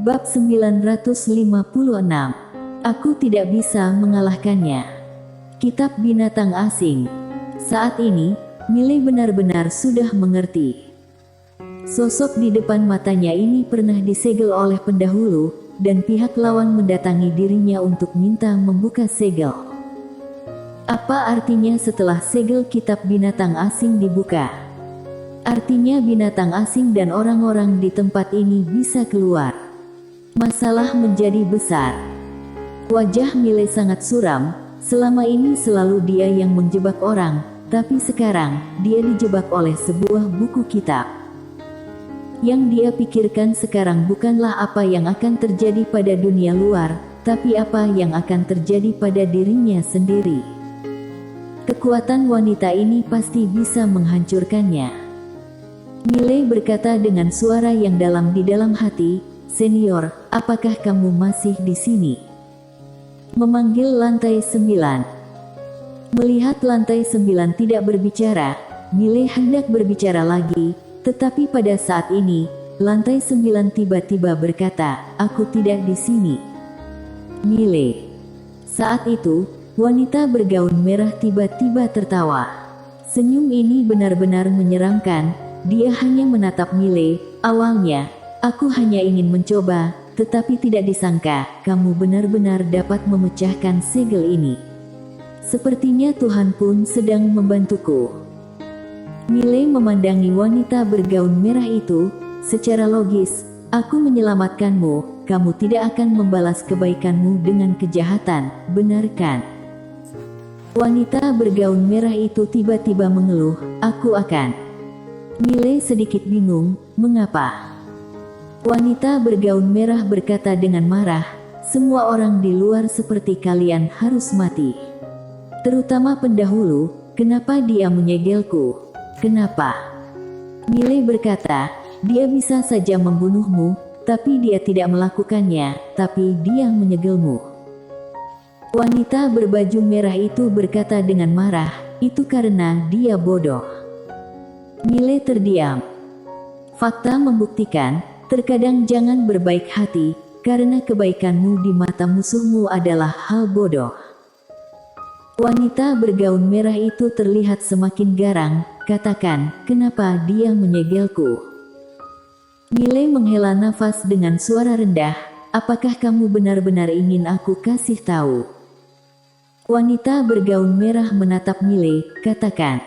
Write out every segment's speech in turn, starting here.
Bab 956. Aku tidak bisa mengalahkannya. Kitab binatang asing. Saat ini, Miley benar-benar sudah mengerti. Sosok di depan matanya ini pernah disegel oleh pendahulu, dan pihak lawan mendatangi dirinya untuk minta membuka segel. Apa artinya setelah segel kitab binatang asing dibuka? Artinya binatang asing dan orang-orang di tempat ini bisa keluar. Masalah menjadi besar. Wajah Miley sangat suram. Selama ini selalu dia yang menjebak orang, tapi sekarang dia dijebak oleh sebuah buku kitab. Yang dia pikirkan sekarang bukanlah apa yang akan terjadi pada dunia luar, tapi apa yang akan terjadi pada dirinya sendiri. Kekuatan wanita ini pasti bisa menghancurkannya. Miley berkata dengan suara yang dalam di dalam hati, "Senior, apakah kamu masih di sini?" Memanggil lantai 9. Melihat lantai 9 tidak berbicara, Miley hendak berbicara lagi, tetapi pada saat ini, lantai 9 tiba-tiba berkata, "Aku tidak di sini." Miley. Saat itu, wanita bergaun merah tiba-tiba tertawa. Senyum ini benar-benar menyeramkan. Dia hanya menatap Miley. "Awalnya, aku hanya ingin mencoba, tetapi tidak disangka, kamu benar-benar dapat memecahkan segel ini. Sepertinya Tuhan pun sedang membantuku." Miley memandangi wanita bergaun merah itu. "Secara logis, aku menyelamatkanmu, kamu tidak akan membalas kebaikanmu dengan kejahatan, benar kan?" Wanita bergaun merah itu tiba-tiba mengeluh, "Aku akan." Miley sedikit bingung, mengapa? Wanita bergaun merah berkata dengan marah, "Semua orang di luar seperti kalian harus mati. Terutama pendahulu, kenapa dia menyegelku? Kenapa?" Miley berkata, "Dia bisa saja membunuhmu, tapi dia tidak melakukannya, tapi dia menyegelmu." Wanita berbaju merah itu berkata dengan marah, "Itu karena dia bodoh." Miley terdiam. Fakta membuktikan, terkadang jangan berbaik hati, karena kebaikanmu di mata musuhmu adalah hal bodoh. Wanita bergaun merah itu terlihat semakin garang, katakan, "Kenapa dia menyegelku?" Miley menghela nafas dengan suara rendah, "Apakah kamu benar-benar ingin aku kasih tahu?" Wanita bergaun merah menatap Miley, katakan.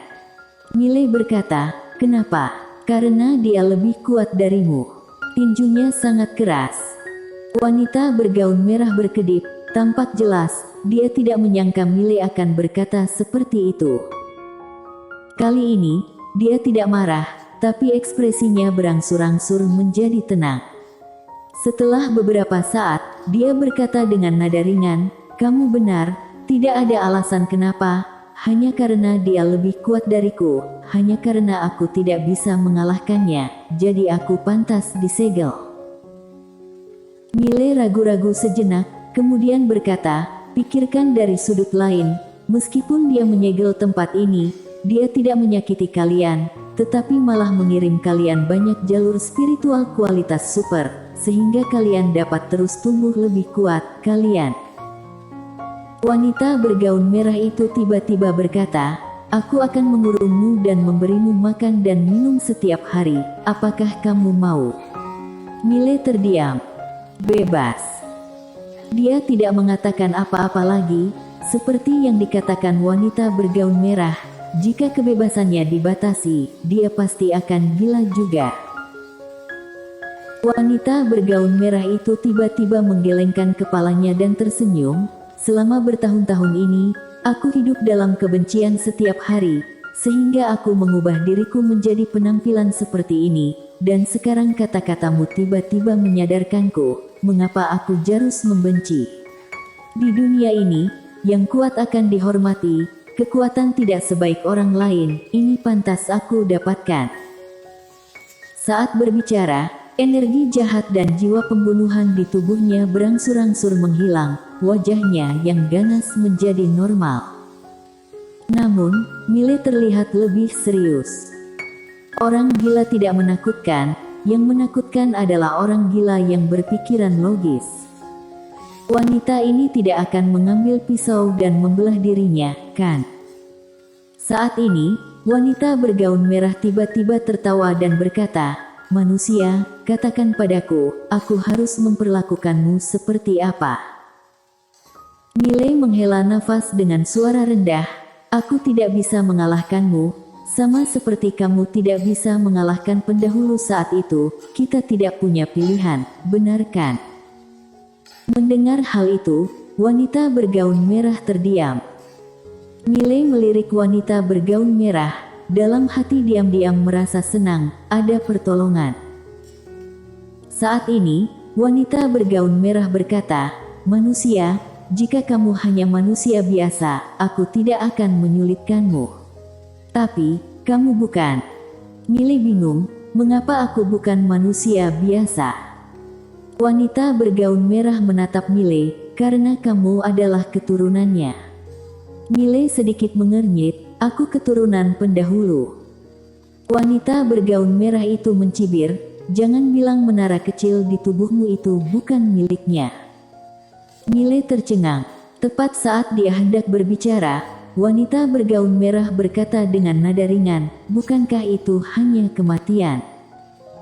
Miley berkata, "Kenapa?" "Karena dia lebih kuat darimu." Tinjunya sangat keras. Wanita bergaun merah berkedip, tampak jelas, dia tidak menyangka Miley akan berkata seperti itu. Kali ini, dia tidak marah, tapi ekspresinya berangsur-angsur menjadi tenang. Setelah beberapa saat, dia berkata dengan nada ringan, "Kamu benar, tidak ada alasan kenapa, hanya karena dia lebih kuat dariku, hanya karena aku tidak bisa mengalahkannya, jadi aku pantas disegel." Miley ragu-ragu sejenak, kemudian berkata, "Pikirkan dari sudut lain, meskipun dia menyegel tempat ini, dia tidak menyakiti kalian, tetapi malah mengirim kalian banyak jalur spiritual kualitas super, sehingga kalian dapat terus tumbuh lebih kuat, kalian." Wanita bergaun merah itu tiba-tiba berkata, "Aku akan mengurungmu dan memberimu makan dan minum setiap hari, apakah kamu mau?" Miley terdiam. Bebas. Dia tidak mengatakan apa-apa lagi, seperti yang dikatakan wanita bergaun merah, jika kebebasannya dibatasi, dia pasti akan gila juga. Wanita bergaun merah itu tiba-tiba menggelengkan kepalanya dan tersenyum, "Selama bertahun-tahun ini, aku hidup dalam kebencian setiap hari, sehingga aku mengubah diriku menjadi penampilan seperti ini, dan sekarang kata-katamu tiba-tiba menyadarkanku, mengapa aku harus membenci. Di dunia ini, yang kuat akan dihormati, kekuatan tidak sebaik orang lain, ini pantas aku dapatkan." Saat berbicara, energi jahat dan jiwa pembunuhan di tubuhnya berangsur-angsur menghilang, wajahnya yang ganas menjadi normal. Namun, Miley terlihat lebih serius. Orang gila tidak menakutkan, yang menakutkan adalah orang gila yang berpikiran logis. Wanita ini tidak akan mengambil pisau dan membelah dirinya, kan? Saat ini, wanita bergaun merah tiba-tiba tertawa dan berkata, "Manusia, katakan padaku, aku harus memperlakukanmu seperti apa?" Miley menghela nafas dengan suara rendah, "Aku tidak bisa mengalahkanmu, sama seperti kamu tidak bisa mengalahkan pendahulu saat itu, kita tidak punya pilihan, benar kan?" Mendengar hal itu, wanita bergaun merah terdiam. Miley melirik wanita bergaun merah, dalam hati diam-diam merasa senang, ada pertolongan. Saat ini, wanita bergaun merah berkata, "Manusia, jika kamu hanya manusia biasa, aku tidak akan menyulitkanmu. Tapi, kamu bukan." Miley bingung, mengapa aku bukan manusia biasa? Wanita bergaun merah menatap Miley, "Karena kamu adalah keturunannya." Miley sedikit mengernyit, "Aku keturunan pendahulu." Wanita bergaun merah itu mencibir, "Jangan bilang menara kecil di tubuhmu itu bukan miliknya." Miley tercengang. Tepat saat dia hendak berbicara, wanita bergaun merah berkata dengan nada ringan, "Bukankah itu hanya kematian?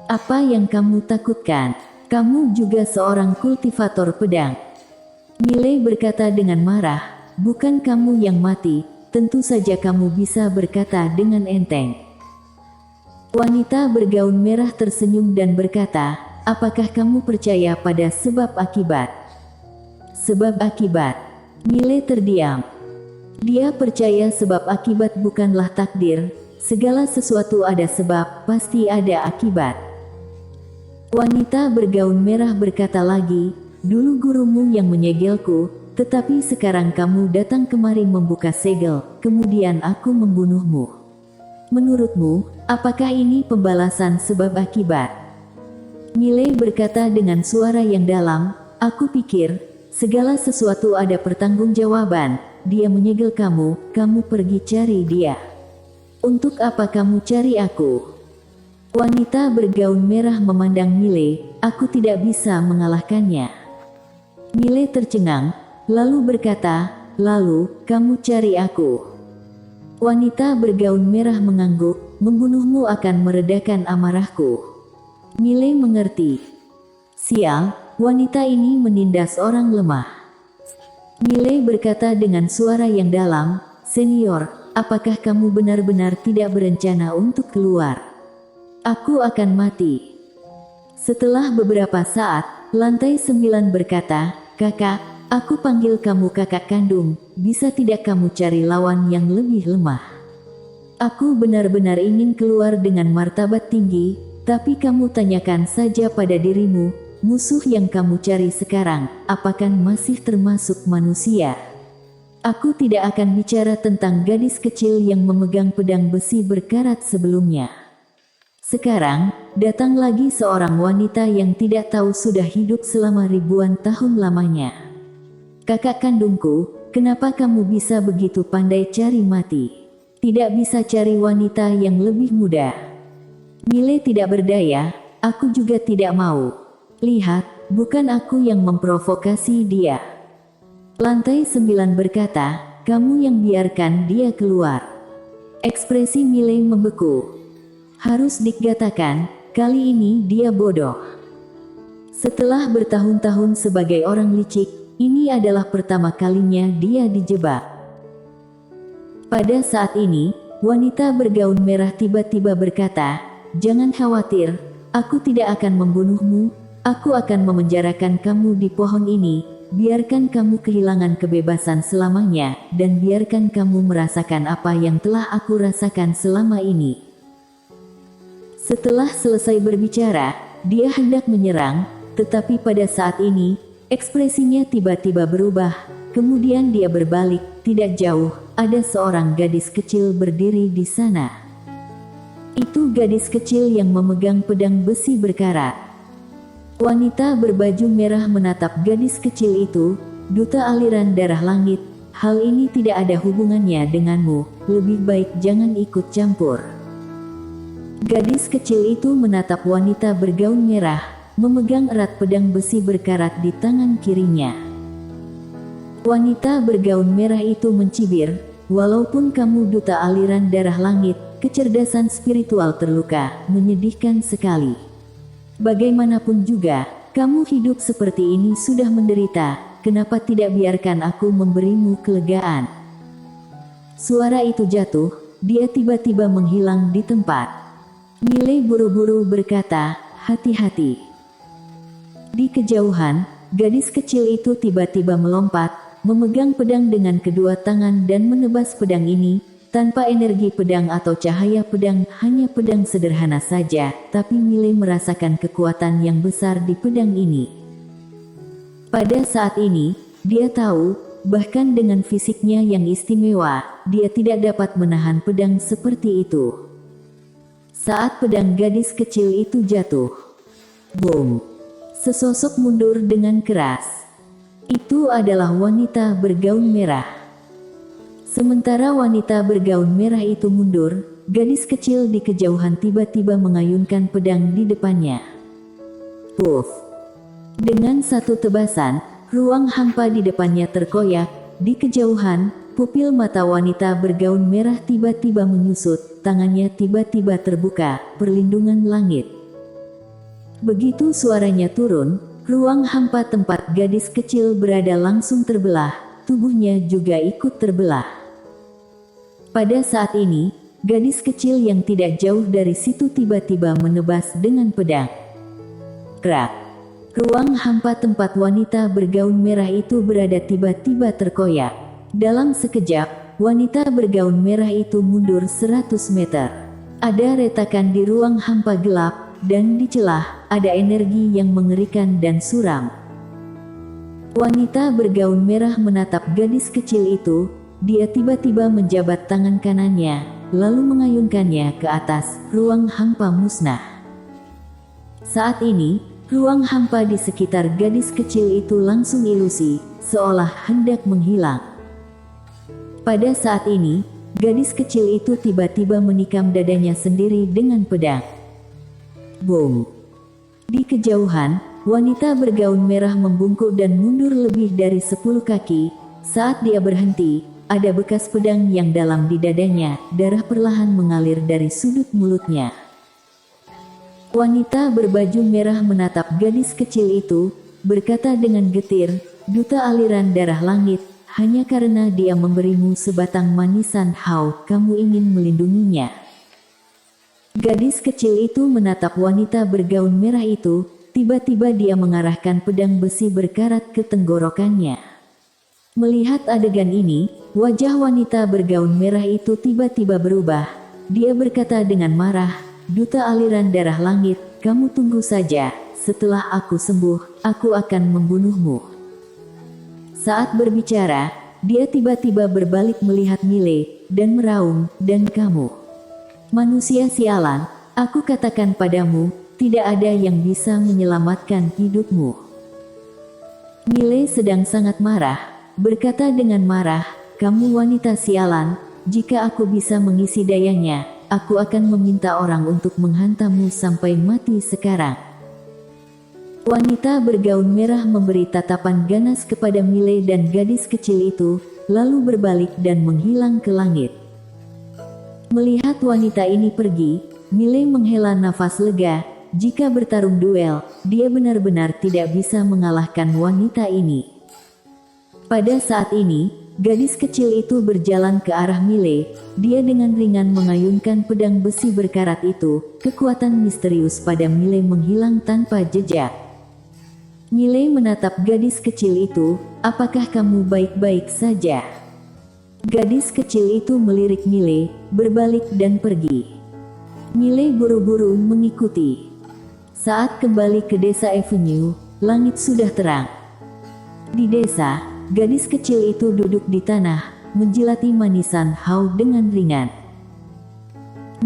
Apa yang kamu takutkan? Kamu juga seorang kultivator pedang." Miley berkata dengan marah, "Bukan kamu yang mati, tentu saja kamu bisa berkata dengan enteng." Wanita bergaun merah tersenyum dan berkata, "Apakah kamu percaya pada sebab akibat?" Sebab akibat? Miley terdiam. Dia percaya sebab akibat bukanlah takdir, segala sesuatu ada sebab, pasti ada akibat. Wanita bergaun merah berkata lagi, "Dulu gurumu yang menyegelku, tetapi sekarang kamu datang kemari membuka segel, kemudian aku membunuhmu. Menurutmu, apakah ini pembalasan sebab akibat?" Miley berkata dengan suara yang dalam, "Aku pikir, segala sesuatu ada pertanggungjawaban. Dia menyegel kamu, kamu pergi cari dia. Untuk apa kamu cari aku?" Wanita bergaun merah memandang Miley, "Aku tidak bisa mengalahkannya." Miley tercengang, lalu berkata, "Lalu, kamu cari aku." Wanita bergaun merah mengangguk, "Membunuhmu akan meredakan amarahku." Miley mengerti. Sial, wanita ini menindas orang lemah. Miley berkata dengan suara yang dalam, "Senior, apakah kamu benar-benar tidak berencana untuk keluar? Aku akan mati." Setelah beberapa saat, lantai 9 berkata, "Kakak, aku panggil kamu kakak kandung, bisa tidak kamu cari lawan yang lebih lemah? Aku benar-benar ingin keluar dengan martabat tinggi, tapi kamu tanyakan saja pada dirimu, musuh yang kamu cari sekarang, apakah masih termasuk manusia?" Aku tidak akan bicara tentang gadis kecil yang memegang pedang besi berkarat sebelumnya. Sekarang, datang lagi seorang wanita yang tidak tahu sudah hidup selama ribuan tahun lamanya. "Kakak kandungku, kenapa kamu bisa begitu pandai cari mati? Tidak bisa cari wanita yang lebih muda?" Miley tidak berdaya, "Aku juga tidak mau. Lihat, bukan aku yang memprovokasi dia." Lantai 9 berkata, "Kamu yang biarkan dia keluar." Ekspresi Miley membeku. Harus dikatakan, kali ini dia bodoh. Setelah bertahun-tahun sebagai orang licik, ini adalah pertama kalinya dia dijebak. Pada saat ini, wanita bergaun merah tiba-tiba berkata, "Jangan khawatir, aku tidak akan membunuhmu, aku akan memenjarakan kamu di pohon ini, biarkan kamu kehilangan kebebasan selamanya, dan biarkan kamu merasakan apa yang telah aku rasakan selama ini." Setelah selesai berbicara, dia hendak menyerang, tetapi pada saat ini, ekspresinya tiba-tiba berubah, kemudian dia berbalik, tidak jauh, ada seorang gadis kecil berdiri di sana. Itu gadis kecil yang memegang pedang besi berkarat. Wanita berbaju merah menatap gadis kecil itu, "Duta aliran darah langit, hal ini tidak ada hubungannya denganmu, lebih baik jangan ikut campur." Gadis kecil itu menatap wanita bergaun merah, memegang erat pedang besi berkarat di tangan kirinya. Wanita bergaun merah itu mencibir, "Walaupun kamu duta aliran darah langit, kecerdasan spiritual terluka, menyedihkan sekali. Bagaimanapun juga, kamu hidup seperti ini sudah menderita, kenapa tidak biarkan aku memberimu kelegaan?" Suara itu jatuh, dia tiba-tiba menghilang di tempat. Miley buru-buru berkata, "Hati-hati." Di kejauhan, gadis kecil itu tiba-tiba melompat, memegang pedang dengan kedua tangan dan menebas pedang ini, tanpa energi pedang atau cahaya pedang, hanya pedang sederhana saja, tapi Miley merasakan kekuatan yang besar di pedang ini. Pada saat ini, dia tahu, bahkan dengan fisiknya yang istimewa, dia tidak dapat menahan pedang seperti itu. Saat pedang gadis kecil itu jatuh, boom! Sesosok mundur dengan keras. Itu adalah wanita bergaun merah. Sementara wanita bergaun merah itu mundur, gadis kecil di kejauhan tiba-tiba mengayunkan pedang di depannya. Puff! Dengan satu tebasan, ruang hampa di depannya terkoyak. Di kejauhan, pupil mata wanita bergaun merah tiba-tiba menyusut, tangannya tiba-tiba terbuka, perlindungan langit. Begitu suaranya turun, ruang hampa tempat gadis kecil berada langsung terbelah, tubuhnya juga ikut terbelah. Pada saat ini, gadis kecil yang tidak jauh dari situ tiba-tiba menebas dengan pedang. Krak! Ruang hampa tempat wanita bergaun merah itu berada tiba-tiba terkoyak. Dalam sekejap, wanita bergaun merah itu mundur 100 meter. Ada retakan di ruang hampa gelap, dan di celah, ada energi yang mengerikan dan suram. Wanita bergaun merah menatap gadis kecil itu, dia tiba-tiba menjabat tangan kanannya, lalu mengayunkannya ke atas, ruang hampa musnah. Saat ini, ruang hampa di sekitar gadis kecil itu langsung ilusi, seolah hendak menghilang. Pada saat ini, gadis kecil itu tiba-tiba menikam dadanya sendiri dengan pedang. Boom! Di kejauhan, wanita bergaun merah membungkuk dan mundur lebih dari 10 kaki. Saat dia berhenti, ada bekas pedang yang dalam di dadanya, darah perlahan mengalir dari sudut mulutnya. Wanita berbaju merah menatap gadis kecil itu, berkata dengan getir, "Duta aliran darah langit, hanya karena dia memberimu sebatang manisan hau, kamu ingin melindunginya." Gadis kecil itu menatap wanita bergaun merah itu, tiba-tiba dia mengarahkan pedang besi berkarat ke tenggorokannya. Melihat adegan ini, wajah wanita bergaun merah itu tiba-tiba berubah. Dia berkata dengan marah, "Duta aliran darah langit, kamu tunggu saja, setelah aku sembuh, aku akan membunuhmu." Saat berbicara, dia tiba-tiba berbalik melihat Miley, dan meraung, "Dan kamu, manusia sialan, aku katakan padamu, tidak ada yang bisa menyelamatkan hidupmu." Miley sedang sangat marah, berkata dengan marah, "Kamu wanita sialan, jika aku bisa mengisi dayanya, aku akan meminta orang untuk menghantammu sampai mati sekarang." Wanita bergaun merah memberi tatapan ganas kepada Miley dan gadis kecil itu, lalu berbalik dan menghilang ke langit. Melihat wanita ini pergi, Miley menghela nafas lega. Jika bertarung duel, dia benar-benar tidak bisa mengalahkan wanita ini. Pada saat ini, gadis kecil itu berjalan ke arah Miley. Dia dengan ringan mengayunkan pedang besi berkarat itu. Kekuatan misterius pada Miley menghilang tanpa jejak. Miley menatap gadis kecil itu, "Apakah kamu baik-baik saja?" Gadis kecil itu melirik Miley, berbalik dan pergi. Miley buru-buru mengikuti. Saat kembali ke desa Avenue, langit sudah terang. Di desa, gadis kecil itu duduk di tanah, menjilati manisan hau dengan ringan.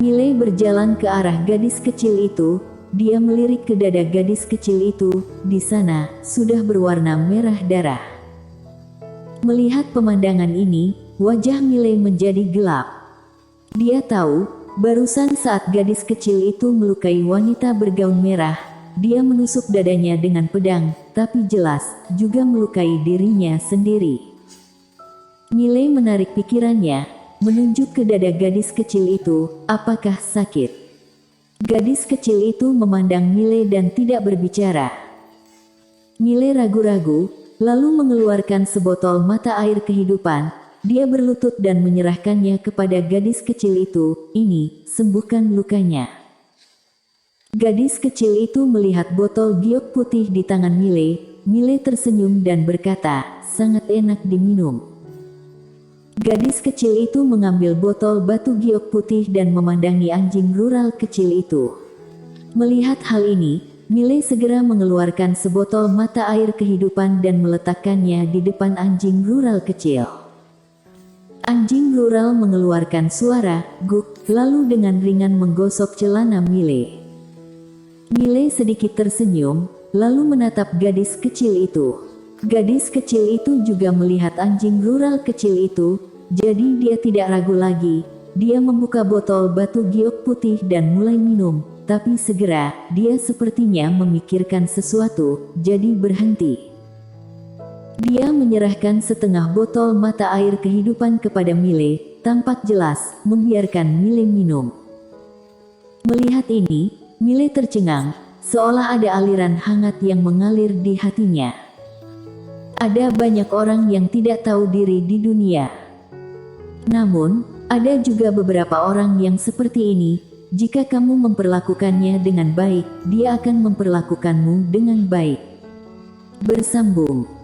Miley berjalan ke arah gadis kecil itu, dia melirik ke dada gadis kecil itu, di sana, sudah berwarna merah darah. Melihat pemandangan ini, wajah Miley menjadi gelap. Dia tahu, Barusan saat gadis kecil itu melukai wanita bergaun merah, dia menusuk dadanya dengan pedang, tapi jelas juga melukai dirinya sendiri. Miley menarik pikirannya, menunjuk ke dada gadis kecil itu, apakah sakit? Gadis kecil itu memandang Miley dan tidak berbicara. Miley ragu-ragu, lalu mengeluarkan sebotol mata air kehidupan. Dia berlutut dan menyerahkannya kepada gadis kecil itu, ini, sembuhkan lukanya. Gadis kecil itu melihat botol giok putih di tangan Miley. Miley tersenyum dan berkata, sangat enak diminum. Gadis kecil itu mengambil botol batu giok putih dan memandangi anjing rural kecil itu. Melihat hal ini, Miley segera mengeluarkan sebotol mata air kehidupan dan meletakkannya di depan anjing rural kecil. Anjing rural mengeluarkan suara guk, lalu dengan ringan menggosok celana Miley. Miley sedikit tersenyum, lalu menatap gadis kecil itu. Gadis kecil itu juga melihat anjing rural kecil itu, jadi dia tidak ragu lagi. Dia membuka botol batu giok putih dan mulai minum, tapi segera dia sepertinya memikirkan sesuatu, jadi berhenti. Dia menyerahkan setengah botol mata air kehidupan kepada Miley, tampak jelas membiarkan Miley minum. Melihat ini, Miley tercengang, seolah ada aliran hangat yang mengalir di hatinya. Ada banyak orang yang tidak tahu diri di dunia. Namun, ada juga beberapa orang yang seperti ini. Jika kamu memperlakukannya dengan baik, dia akan memperlakukanmu dengan baik. Bersambung.